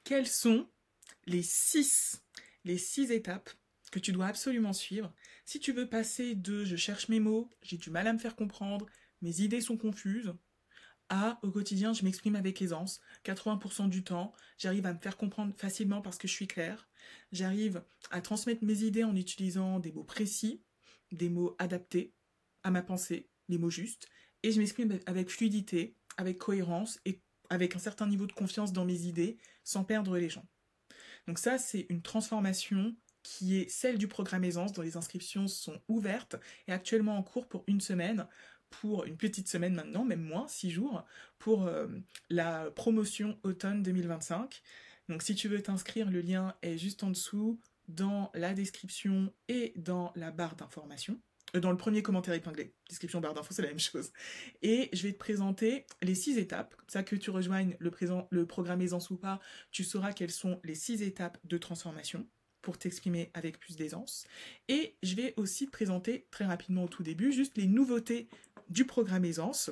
quelles sont les six étapes que tu dois absolument suivre si tu veux passer de je cherche mes mots, j'ai du mal à me faire comprendre, mes idées sont confuses, à au quotidien je m'exprime avec aisance, 80% du temps, j'arrive à me faire comprendre facilement parce que je suis claire, j'arrive à transmettre mes idées en utilisant des mots précis, des mots adaptés à ma pensée, les mots justes, et je m'exprime avec fluidité, avec cohérence et avec un certain niveau de confiance dans mes idées sans perdre les gens. Donc ça, c'est une transformation qui est celle du programme Aisance, dont les inscriptions sont ouvertes et actuellement en cours pour une semaine, pour une petite semaine maintenant, même moins, 6 jours, pour la promotion automne 2025. Donc si tu veux t'inscrire, le lien est juste en dessous, dans la description et dans la barre d'information. Dans le premier commentaire épinglé. Description, barre d'infos, c'est la même chose. Et je vais te présenter les 6 étapes. Comme ça, que tu rejoignes le programme Aisance ou pas, tu sauras quelles sont les 6 étapes de transformation pour t'exprimer avec plus d'aisance. Et je vais aussi te présenter très rapidement au tout début juste les nouveautés du programme Aisance.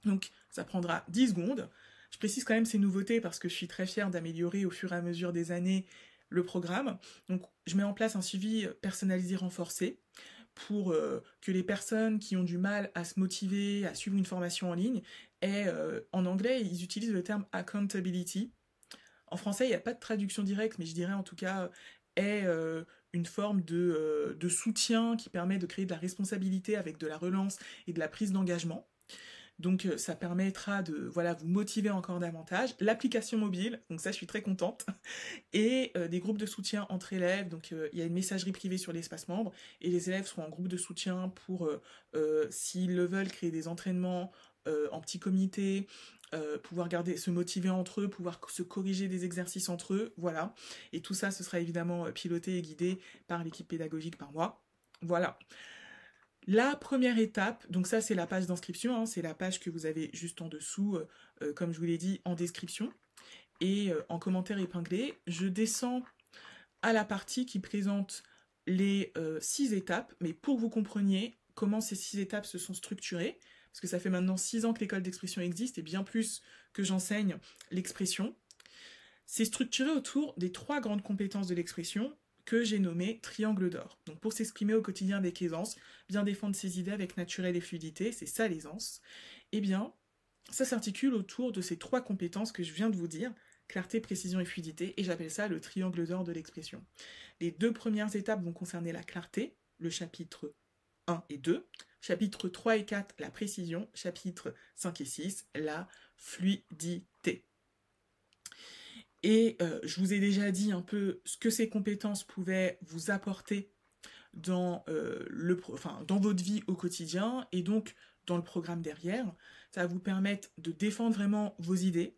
Donc, ça prendra 10 secondes. Je précise quand même ces nouveautés parce que je suis très fière d'améliorer au fur et à mesure des années le programme. Donc, je mets en place un suivi personnalisé renforcé pour que les personnes qui ont du mal à se motiver, à suivre une formation en ligne, en anglais, ils utilisent le terme accountability. En français, il n'y a pas de traduction directe, mais je dirais en tout cas, est une forme de soutien qui permet de créer de la responsabilité avec de la relance et de la prise d'engagement. Donc ça permettra de vous motiver encore davantage. L'application mobile, donc ça je suis très contente, et des groupes de soutien entre élèves. Donc il y a une messagerie privée sur l'espace membre et les élèves seront en groupe de soutien pour, s'ils le veulent, créer des entraînements en petits comités, pouvoir se motiver entre eux, pouvoir se corriger des exercices entre eux, voilà. Et tout ça, ce sera évidemment piloté et guidé par l'équipe pédagogique par moi. Voilà. La première étape, donc ça c'est la page d'inscription, hein, c'est la page que vous avez juste en dessous, comme je vous l'ai dit, en description. Et en commentaire épinglé, je descends à la partie qui présente les 6 étapes, mais pour que vous compreniez comment ces 6 étapes se sont structurées, parce que ça fait maintenant 6 ans que l'école d'expression existe, et bien plus que j'enseigne l'expression, c'est structuré autour des 3 grandes compétences de l'expression que j'ai nommées triangle d'or. Donc pour s'exprimer au quotidien avec aisance, bien défendre ses idées avec naturel et fluidité, c'est ça l'aisance, eh bien, ça s'articule autour de ces 3 compétences que je viens de vous dire, clarté, précision et fluidité, et j'appelle ça le triangle d'or de l'expression. Les 2 premières étapes vont concerner la clarté, le chapitre 1 et 2, chapitre 3 et 4, la précision, chapitre 5 et 6, la fluidité. Et je vous ai déjà dit un peu ce que ces compétences pouvaient vous apporter dans votre vie au quotidien et donc dans le programme derrière. Ça va vous permettre de défendre vraiment vos idées,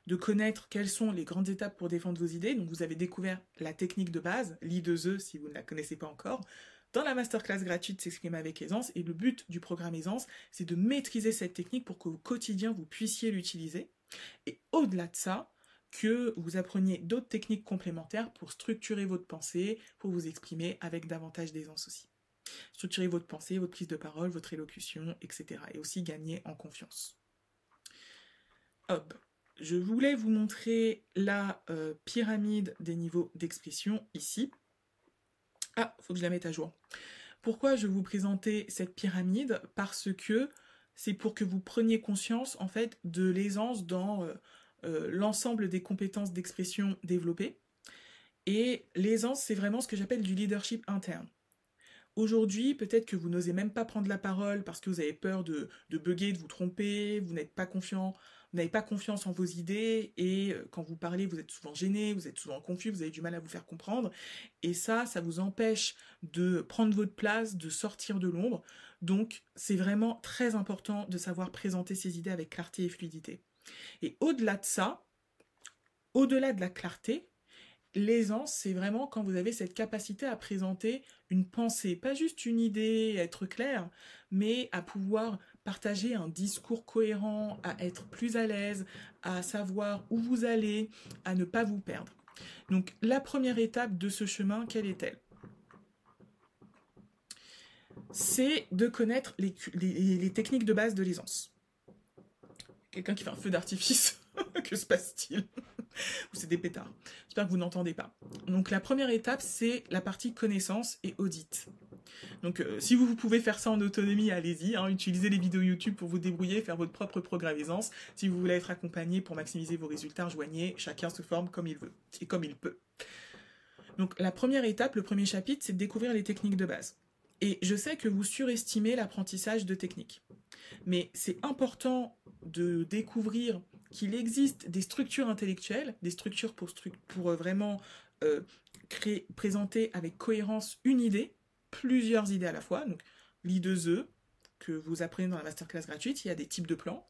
de connaître quelles sont les grandes étapes pour défendre vos idées. Donc vous avez découvert la technique de base, l'I2E si vous ne la connaissez pas encore, dans la masterclass gratuite S'exprimer avec aisance. Et le but du programme Aisance, c'est de maîtriser cette technique pour qu'au quotidien vous puissiez l'utiliser. Et au-delà de ça, que vous appreniez d'autres techniques complémentaires pour structurer votre pensée, pour vous exprimer avec davantage d'aisance aussi. Structurer votre pensée, votre prise de parole, votre élocution, etc. Et aussi gagner en confiance. Hop. Je voulais vous montrer la pyramide des niveaux d'expression ici. Ah, faut que je la mette à jour. Pourquoi je vais vous présenter cette pyramide? Parce que c'est pour que vous preniez conscience en fait de l'aisance dans l'ensemble des compétences d'expression développées. Et l'aisance, c'est vraiment ce que j'appelle du leadership interne. Aujourd'hui, peut-être que vous n'osez même pas prendre la parole parce que vous avez peur de bugger, de vous tromper, vous n'êtes pas confiant, vous n'avez pas confiance en vos idées et quand vous parlez, vous êtes souvent gêné, vous êtes souvent confus, vous avez du mal à vous faire comprendre. Et ça vous empêche de prendre votre place, de sortir de l'ombre. Donc, c'est vraiment très important de savoir présenter ses idées avec clarté et fluidité. Et au-delà de ça, au-delà de la clarté, l'aisance, c'est vraiment quand vous avez cette capacité à présenter une pensée, pas juste une idée, être clair, mais à pouvoir partager un discours cohérent, à être plus à l'aise, à savoir où vous allez, à ne pas vous perdre. Donc la première étape de ce chemin, quelle est-elle? C'est de connaître les techniques de base de l'aisance. Quelqu'un qui fait un feu d'artifice, que se passe-t-il? Ou c'est des pétards. J'espère que vous n'entendez pas. Donc la première étape, c'est la partie connaissance et audit. Donc si vous pouvez faire ça en autonomie, allez-y, hein, utilisez les vidéos YouTube pour vous débrouiller, faire votre propre programme aisance. Si vous voulez être accompagné pour maximiser vos résultats, rejoignez, chacun se forme comme il veut et comme il peut. Donc la première étape, le premier chapitre, c'est de découvrir les techniques de base. Et je sais que vous surestimez l'apprentissage de techniques. Mais c'est important de découvrir qu'il existe des structures intellectuelles, des structures pour vraiment présenter avec cohérence une idée, plusieurs idées à la fois. Donc l'I2E, que vous apprenez dans la masterclass gratuite, il y a des types de plans.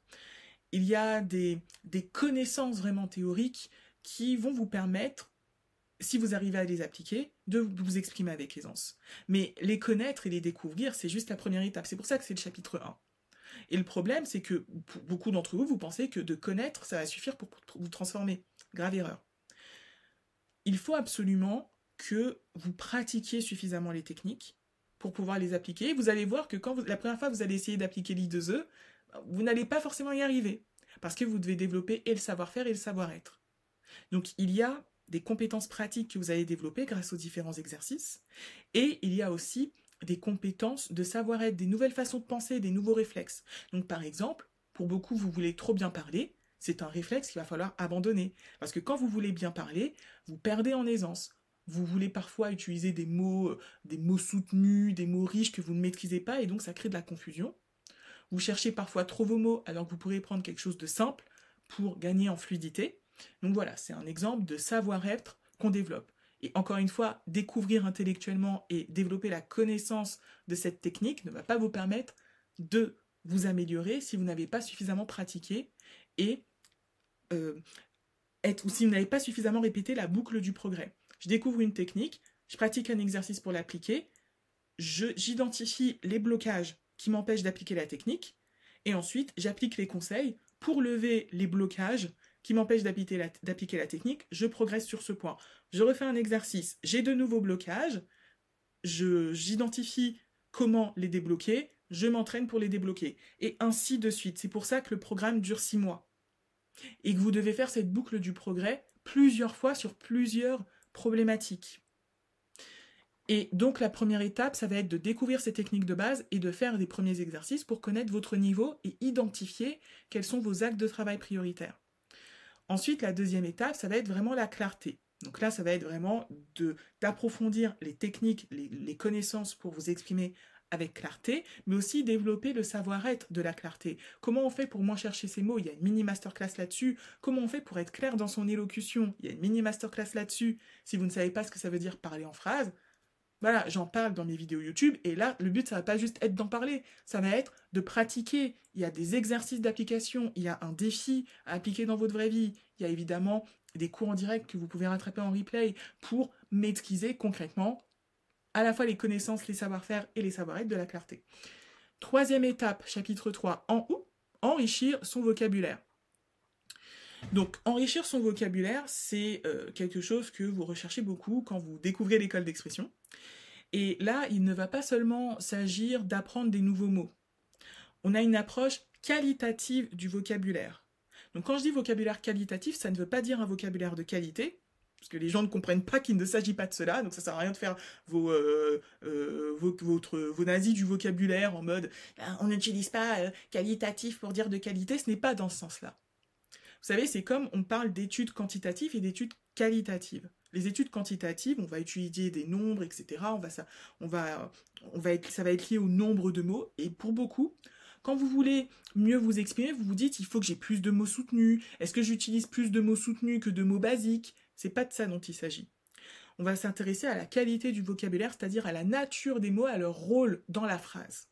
Il y a des connaissances vraiment théoriques qui vont vous permettre, si vous arrivez à les appliquer, de vous exprimer avec aisance. Mais les connaître et les découvrir, c'est juste la première étape. C'est pour ça que c'est le chapitre 1. Et le problème, c'est que pour beaucoup d'entre vous, vous pensez que de connaître, ça va suffire pour vous transformer. Grave erreur. Il faut absolument que vous pratiquiez suffisamment les techniques pour pouvoir les appliquer. Vous allez voir que la première fois vous allez essayer d'appliquer l'I2E, vous n'allez pas forcément y arriver. Parce que vous devez développer et le savoir-faire et le savoir-être. Donc il y a des compétences pratiques que vous allez développer grâce aux différents exercices. Et il y a aussi des compétences de savoir-être, des nouvelles façons de penser, des nouveaux réflexes. Donc par exemple, pour beaucoup, vous voulez trop bien parler, c'est un réflexe qu'il va falloir abandonner. Parce que quand vous voulez bien parler, vous perdez en aisance. Vous voulez parfois utiliser des mots soutenus, des mots riches que vous ne maîtrisez pas, et donc ça crée de la confusion. Vous cherchez parfois trop vos mots, alors que vous pourrez prendre quelque chose de simple pour gagner en fluidité. Donc voilà, c'est un exemple de savoir-être qu'on développe. Et encore une fois, découvrir intellectuellement et développer la connaissance de cette technique ne va pas vous permettre de vous améliorer si vous n'avez pas suffisamment pratiqué et ou si vous n'avez pas suffisamment répété la boucle du progrès. Je découvre une technique, je pratique un exercice pour l'appliquer, j'identifie les blocages qui m'empêchent d'appliquer la technique, et ensuite j'applique les conseils pour lever les blocages qui m'empêchent d'appliquer la technique, je progresse sur ce point. Je refais un exercice, j'ai de nouveaux blocages, j'identifie comment les débloquer, je m'entraîne pour les débloquer, et ainsi de suite. C'est pour ça que le programme dure 6 mois. Et que vous devez faire cette boucle du progrès plusieurs fois sur plusieurs problématiques. Et donc la première étape, ça va être de découvrir ces techniques de base et de faire des premiers exercices pour connaître votre niveau et identifier quels sont vos axes de travail prioritaires. Ensuite, la deuxième étape, ça va être vraiment la clarté. Donc là, ça va être vraiment d'approfondir les techniques, les connaissances pour vous exprimer avec clarté, mais aussi développer le savoir-être de la clarté. Comment on fait pour moins chercher ses mots? Il y a une mini masterclass là-dessus. Comment on fait pour être clair dans son élocution? Il y a une mini masterclass là-dessus. Si vous ne savez pas ce que ça veut dire parler en phrase, voilà, j'en parle dans mes vidéos YouTube, et là, le but, ça va pas juste être d'en parler, ça va être de pratiquer. Il y a des exercices d'application, il y a un défi à appliquer dans votre vraie vie, il y a évidemment des cours en direct que vous pouvez rattraper en replay pour maîtriser concrètement à la fois les connaissances, les savoir-faire et les savoir-être de la clarté. Troisième étape, chapitre 3, enrichir son vocabulaire. Donc, enrichir son vocabulaire, c'est quelque chose que vous recherchez beaucoup quand vous découvrez l'école d'expression. Et là, il ne va pas seulement s'agir d'apprendre des nouveaux mots. On a une approche qualitative du vocabulaire. Donc, quand je dis vocabulaire qualitatif, ça ne veut pas dire un vocabulaire de qualité, parce que les gens ne comprennent pas qu'il ne s'agit pas de cela, donc ça sert à rien de faire vos nazis du vocabulaire en mode on n'utilise pas qualitatif pour dire de qualité, ce n'est pas dans ce sens-là. Vous savez, c'est comme on parle d'études quantitatives et d'études qualitatives. Les études quantitatives, on va étudier des nombres, etc. Ça va être lié au nombre de mots. Et pour beaucoup, quand vous voulez mieux vous exprimer, vous vous dites il faut que j'ai plus de mots soutenus. Est-ce que j'utilise plus de mots soutenus que de mots basiques? C'est pas de ça dont il s'agit. On va s'intéresser à la qualité du vocabulaire, c'est-à-dire à la nature des mots, à leur rôle dans la phrase.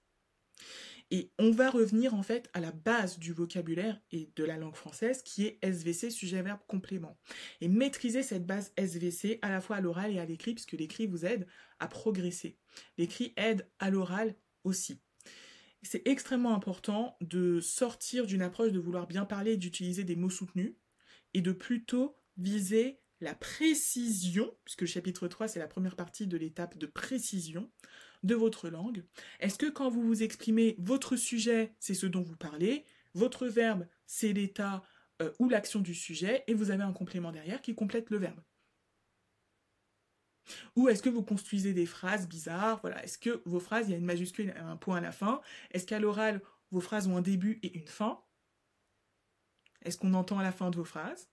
Et on va revenir en fait à la base du vocabulaire et de la langue française qui est SVC, sujet, verbe, complément. Et maîtriser cette base SVC à la fois à l'oral et à l'écrit, puisque l'écrit vous aide à progresser. L'écrit aide à l'oral aussi. C'est extrêmement important de sortir d'une approche de vouloir bien parler et d'utiliser des mots soutenus et de plutôt viser la précision, puisque le chapitre 3 c'est la première partie de l'étape de précision, de votre langue. Est-ce que quand vous vous exprimez, votre sujet, c'est ce dont vous parlez, votre verbe, c'est l'état ou l'action du sujet, et vous avez un complément derrière qui complète le verbe. Ou est-ce que vous construisez des phrases bizarres? Voilà, est-ce que vos phrases, il y a une majuscule et un point à la fin? Est-ce qu'à l'oral, vos phrases ont un début et une fin? Est-ce qu'on entend à la fin de vos phrases?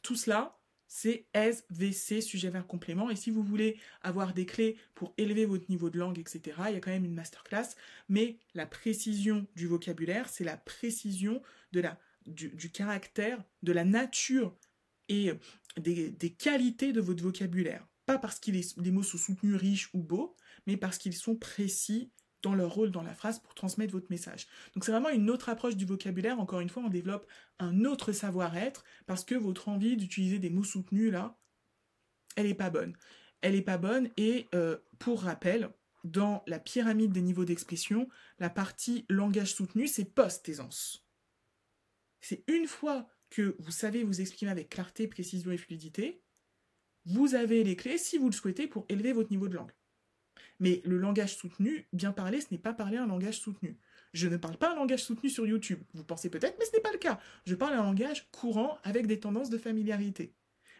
Tout cela, c'est SVC, sujet, verbe, complément. Et si vous voulez avoir des clés pour élever votre niveau de langue, etc., il y a quand même une masterclass. Mais la précision du vocabulaire, c'est la précision du caractère, de la nature et des qualités de votre vocabulaire. Pas parce que les mots sont soutenus, riches ou beaux, mais parce qu'ils sont précis dans leur rôle dans la phrase pour transmettre votre message. Donc c'est vraiment une autre approche du vocabulaire. Encore une fois, on développe un autre savoir-être parce que votre envie d'utiliser des mots soutenus, là, elle n'est pas bonne. Elle n'est pas bonne et pour rappel, dans la pyramide des niveaux d'expression, la partie langage soutenu, c'est post-aisance. C'est une fois que vous savez vous exprimer avec clarté, précision et fluidité, vous avez les clés, si vous le souhaitez, pour élever votre niveau de langue. Mais le langage soutenu, bien parler, ce n'est pas parler un langage soutenu. Je ne parle pas un langage soutenu sur YouTube. Vous pensez peut-être, mais ce n'est pas le cas. Je parle un langage courant avec des tendances de familiarité.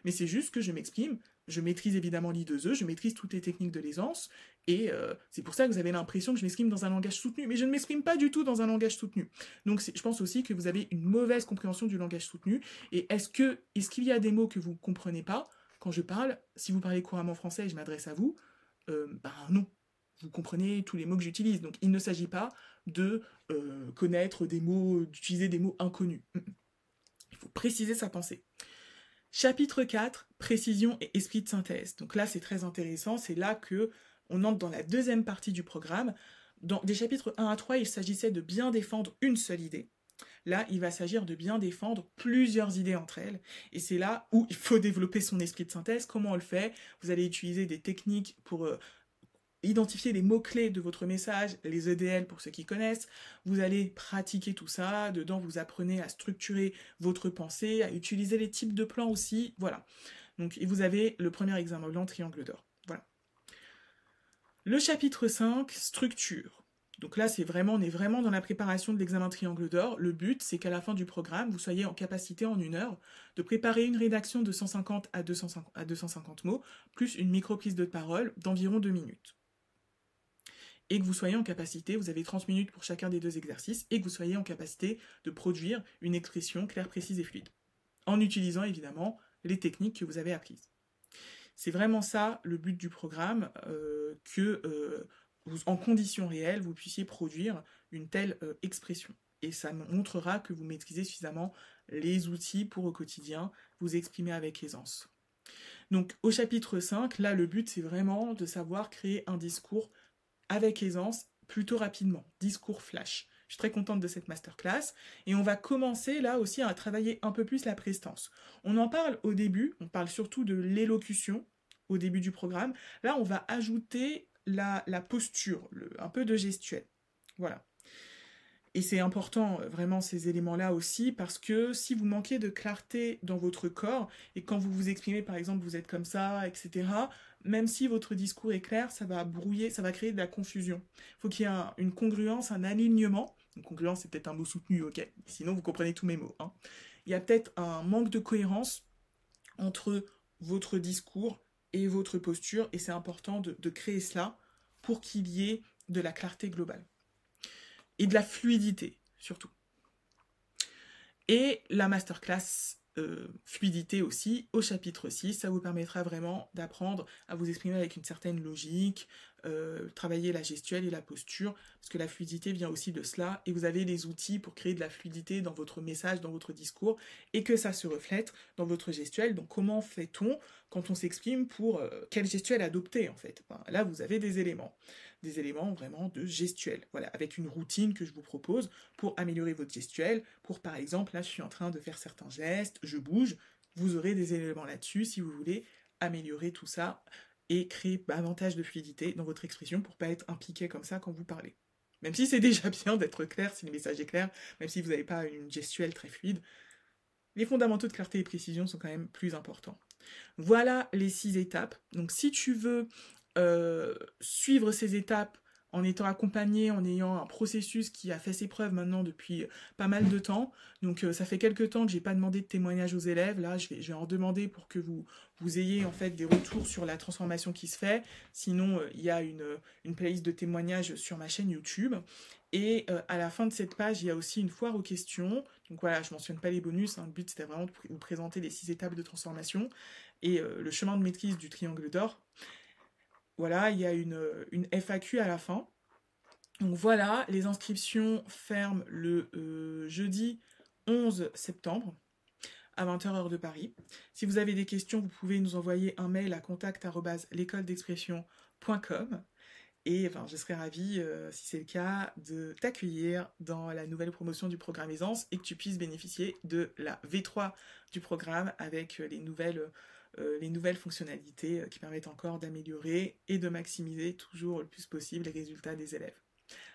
Mais c'est juste que je m'exprime, je maîtrise évidemment l'I2E, je maîtrise toutes les techniques de l'aisance, et c'est pour ça que vous avez l'impression que je m'exprime dans un langage soutenu, mais je ne m'exprime pas du tout dans un langage soutenu. Donc je pense aussi que vous avez une mauvaise compréhension du langage soutenu, et est-ce qu'il y a des mots que vous ne comprenez pas quand je parle? Si vous parlez couramment français et je m'adresse à vous, non. Vous comprenez tous les mots que j'utilise. Donc il ne s'agit pas de connaître des mots, d'utiliser des mots inconnus. Il faut préciser sa pensée. Chapitre 4, précision et esprit de synthèse. Donc là, c'est très intéressant. C'est là que on entre dans la deuxième partie du programme. Dans des chapitres 1 à 3, il s'agissait de bien défendre une seule idée. Là, il va s'agir de bien défendre plusieurs idées entre elles. Et c'est là où il faut développer son esprit de synthèse. Comment on le fait? Vous allez utiliser des techniques pour identifier les mots-clés de votre message, les EDL pour ceux qui connaissent. Vous allez pratiquer tout ça. Dedans, vous apprenez à structurer votre pensée, à utiliser les types de plans aussi. Voilà. Donc, et vous avez le premier examen blanc, triangle d'or. Voilà. Le chapitre 5, structure. Donc là, on est vraiment dans la préparation de l'examen triangle d'or. Le but, c'est qu'à la fin du programme, vous soyez en capacité en 1 heure de préparer une rédaction de 150 à 250 mots, plus une micro-prise de parole d'environ 2 minutes. Et que vous soyez en capacité, vous avez 30 minutes pour chacun des 2 exercices, et que vous soyez en capacité de produire une expression claire, précise et fluide. En utilisant évidemment les techniques que vous avez apprises. C'est vraiment ça le but du programme, en conditions réelles, vous puissiez produire une telle expression. Et ça montrera que vous maîtrisez suffisamment les outils pour au quotidien vous exprimer avec aisance. Donc au chapitre 5, là le but c'est vraiment de savoir créer un discours avec aisance, plutôt rapidement, discours flash. Je suis très contente de cette masterclass, et on va commencer là aussi à travailler un peu plus la prestance. On en parle au début, on parle surtout de l'élocution au début du programme. Là, on va ajouter la posture, un peu de gestuelle. Voilà. Et c'est important, vraiment, ces éléments-là aussi, parce que si vous manquez de clarté dans votre corps, et quand vous vous exprimez, par exemple, vous êtes comme ça, etc., même si votre discours est clair, ça va brouiller, ça va créer de la confusion. Il faut qu'il y ait une congruence, un alignement. Une congruence, c'est peut-être un mot soutenu, ok. Sinon, vous comprenez tous mes mots. Hein. Il y a peut-être un manque de cohérence entre votre discours et votre posture, et c'est important de créer cela pour qu'il y ait de la clarté globale. Et de la fluidité, surtout. Et la masterclass fluidité aussi, au chapitre 6, ça vous permettra vraiment d'apprendre à vous exprimer avec une certaine logique, travailler la gestuelle et la posture, parce que la fluidité vient aussi de cela, et vous avez les outils pour créer de la fluidité dans votre message, dans votre discours, et que ça se reflète dans votre gestuelle. Donc comment fait-on quand on s'exprime pour quelle gestuelle adopter en fait? Là, vous avez des éléments vraiment de gestuelle, voilà, avec une routine que je vous propose pour améliorer votre gestuelle, pour par exemple, là je suis en train de faire certains gestes, je bouge, vous aurez des éléments là-dessus si vous voulez améliorer tout ça et créer davantage de fluidité dans votre expression pour pas être impliqué comme ça quand vous parlez. Même si c'est déjà bien d'être clair, si le message est clair, même si vous n'avez pas une gestuelle très fluide, les fondamentaux de clarté et précision sont quand même plus importants. Voilà les 6 étapes. Donc si tu veux suivre ces étapes en étant accompagné, en ayant un processus qui a fait ses preuves maintenant depuis pas mal de temps. Donc ça fait quelques temps que j'ai pas demandé de témoignages aux élèves. Là, je vais en demander pour que vous ayez en fait des retours sur la transformation qui se fait. Sinon, il y a une playlist de témoignages sur ma chaîne YouTube. Et à la fin de cette page, il y a aussi une foire aux questions. Donc voilà, je mentionne pas les bonus, hein. Le but c'était vraiment de vous présenter les 6 étapes de transformation et le chemin de maîtrise du triangle d'or. Voilà, il y a une FAQ à la fin. Donc voilà, les inscriptions ferment le jeudi 11 septembre à 20h heure de Paris. Si vous avez des questions, vous pouvez nous envoyer un mail à contact@l'écoledexpression.com et enfin, je serais ravie, si c'est le cas, de t'accueillir dans la nouvelle promotion du programme Aisance et que tu puisses bénéficier de la V3 du programme avec les nouvelles fonctionnalités qui permettent encore d'améliorer et de maximiser toujours le plus possible les résultats des élèves.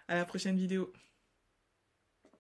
À la prochaine vidéo.